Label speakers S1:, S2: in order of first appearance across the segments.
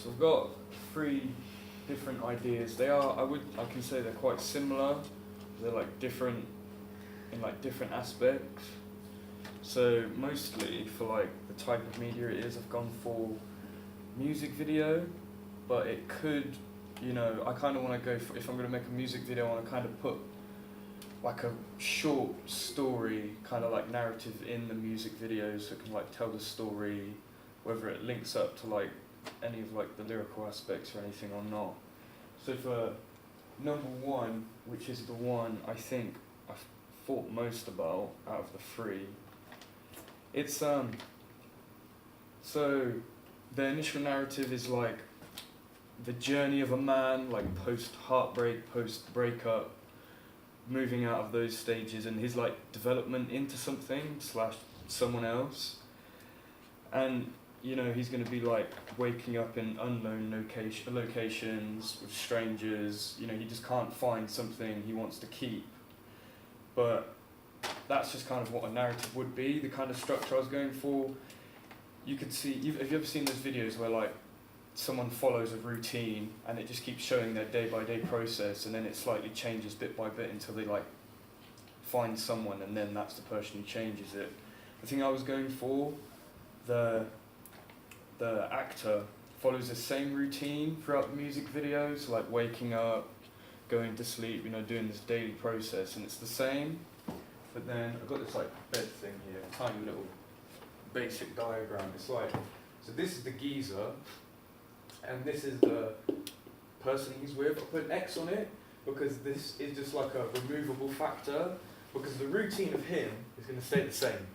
S1: So I've got three different ideas. They are, I can say they're quite similar. They're like different in like different aspects. So mostly for like the type of media it is, I've gone for music video, but it could, you know, I kind of want to go for, if I'm going to make a music video, I want to kind of put like a short story, kind of like narrative in the music video, so it can like tell the story, whether it links up to like any of like the lyrical aspects or anything or not. So for number one, which is the one I think I've thought most about out of the three, it's so the initial narrative is like the journey of a man, like post heartbreak, post breakup, moving out of those stages, and his like development into something slash someone else. And you know, he's going to be like waking up in unknown locations with strangers. You know, he just can't find something he wants to keep. But that's just kind of what a narrative would be, the kind of structure I was going for. You could see, have you ever seen those videos where like someone follows a routine and it just keeps showing their day-by-day process, and then it slightly changes bit by bit until they like find someone, and then that's the person who changes it. The thing I was going for, the actor follows the same routine throughout the music videos, so like waking up, going to sleep, you know, doing this daily process, and it's the same. But then I've got this like bed thing here, a tiny little basic diagram. It's like, so this is the geezer, and this is the person he's with. I put an X on it because this is just like a removable factor, because the routine of him is going to stay the same.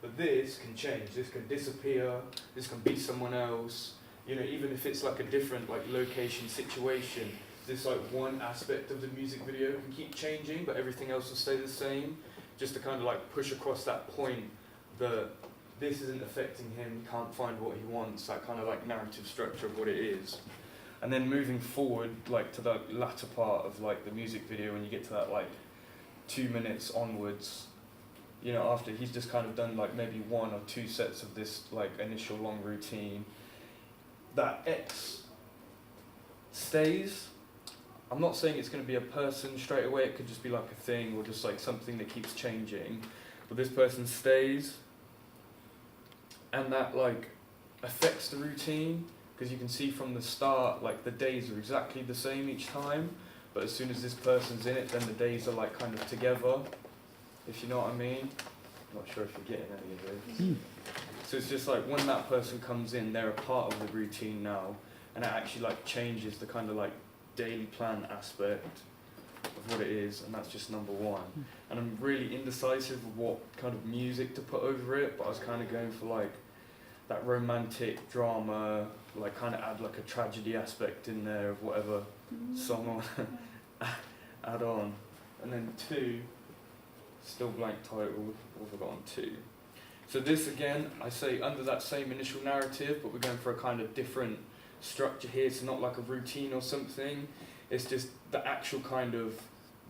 S1: But this can change, this can disappear, this can be someone else, you know, even if it's like a different like location situation, this like one aspect of the music video can keep changing, but everything else will stay the same, just to kind of like push across that point that this isn't affecting him, he can't find what he wants, that kind of like narrative structure of what it is. And then moving forward, like to the latter part of like the music video, when you get to that like 2 minutes onwards, you know, after he's just kind of done like maybe 1 or 2 sets of this like initial long routine, that X stays. I'm not saying it's going to be a person straight away, it could just be like a thing or just like something that keeps changing, but this person stays, and that like affects the routine, because you can see from the start like the days are exactly the same each time, but as soon as this person's in it, then the days are like kind of together, if you know what I mean. I'm not sure if you're getting any of this. So it's just like when that person comes in, they're a part of the routine now, and it actually like changes the kind of like daily plan aspect of what it is, and that's just number one. And I'm really indecisive of what kind of music to put over it, but I was kind of going for like that romantic drama, like kind of add like a tragedy aspect in there of whatever song I add on. And then 2, still blank title, what have I got on 2? So this again, I say under that same initial narrative, but we're going for a kind of different structure here. It's not like a routine or something, it's just the actual kind of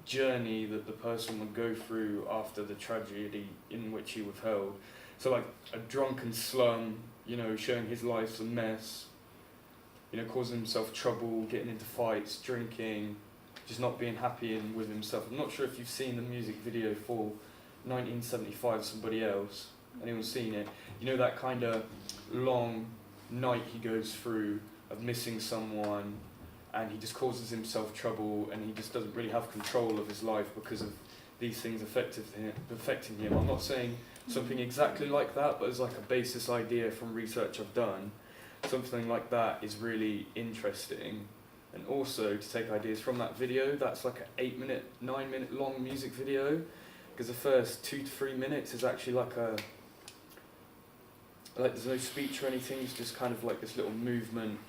S1: journey that the person would go through after the tragedy in which he withheld. So like a drunken slum, you know, showing his life's a mess, you know, causing himself trouble, getting into fights, drinking, just not being happy with himself. I'm not sure if you've seen the music video for 1975, Somebody Else. Anyone seen it? You know, that kind of long night he goes through of missing someone, and he just causes himself trouble, and he just doesn't really have control of his life because of these things affecting him. I'm not saying something exactly like that, but as like a basis idea from research I've done, something like that is really interesting. And also to take ideas from that video, that's like an 8-minute, 9-minute long music video, because the first 2 to 3 minutes is actually like there's no speech or anything, it's just kind of like this little movement,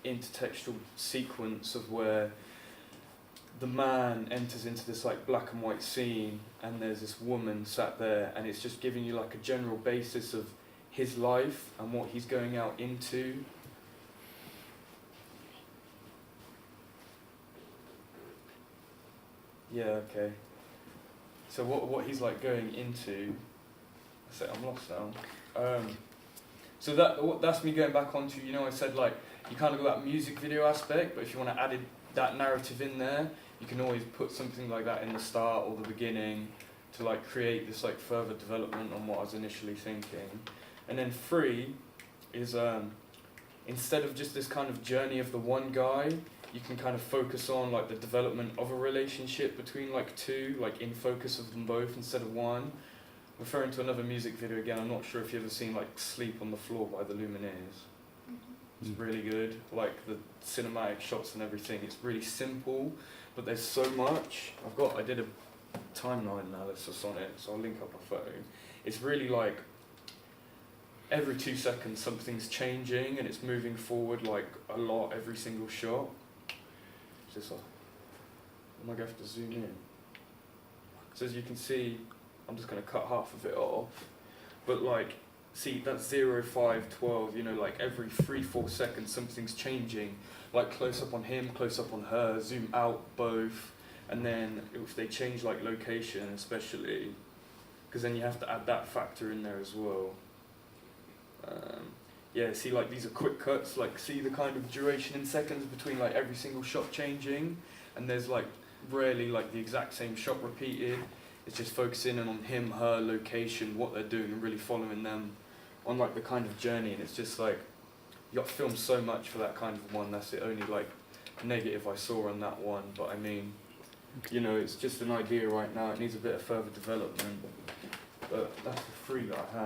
S1: intertextual sequence of where the man enters into this like black and white scene, and there's this woman sat there, and it's just giving you like a general basis of his life and what he's going out into. Yeah, okay. So what he's like going into, I'm lost now. So that's me going back onto, you know, I said like you kind of got that music video aspect, but if you want to add that narrative in there, you can always put something like that in the start or the beginning to like create this like further development on what I was initially thinking. And then 3 is instead of just this kind of journey of the one guy, you can kind of focus on like the development of a relationship between like 2, like in focus of them both instead of 1. Referring to another music video again, I'm not sure if you've ever seen like Sleep on the Floor by the Lumineers. It's really good, like the cinematic shots and everything. It's really simple, but there's so much. I did a timeline analysis on it, so I'll link up my phone. It's really like every 2 seconds something's changing and it's moving forward like a lot every single shot. It's just like, am I going to have to zoom in? So as you can see, I'm just going to cut half of it off, but like, see, that's 0, 5, 12, you know, like every 3-4 seconds something's changing, like close up on him, close up on her, zoom out both, and then if they change like location especially, because then you have to add that factor in there as well. Yeah, see, like these are quick cuts, like see the kind of duration in seconds between like every single shot changing, and there's like rarely like the exact same shot repeated. It's just focusing in on him, her, location, what they're doing, and really following them on like the kind of journey. And it's just like, you got to film so much for that kind of one. That's the only like negative I saw on that one. But I mean, you know, it's just an idea right now. It needs a bit of further development. But that's the 3 that I have.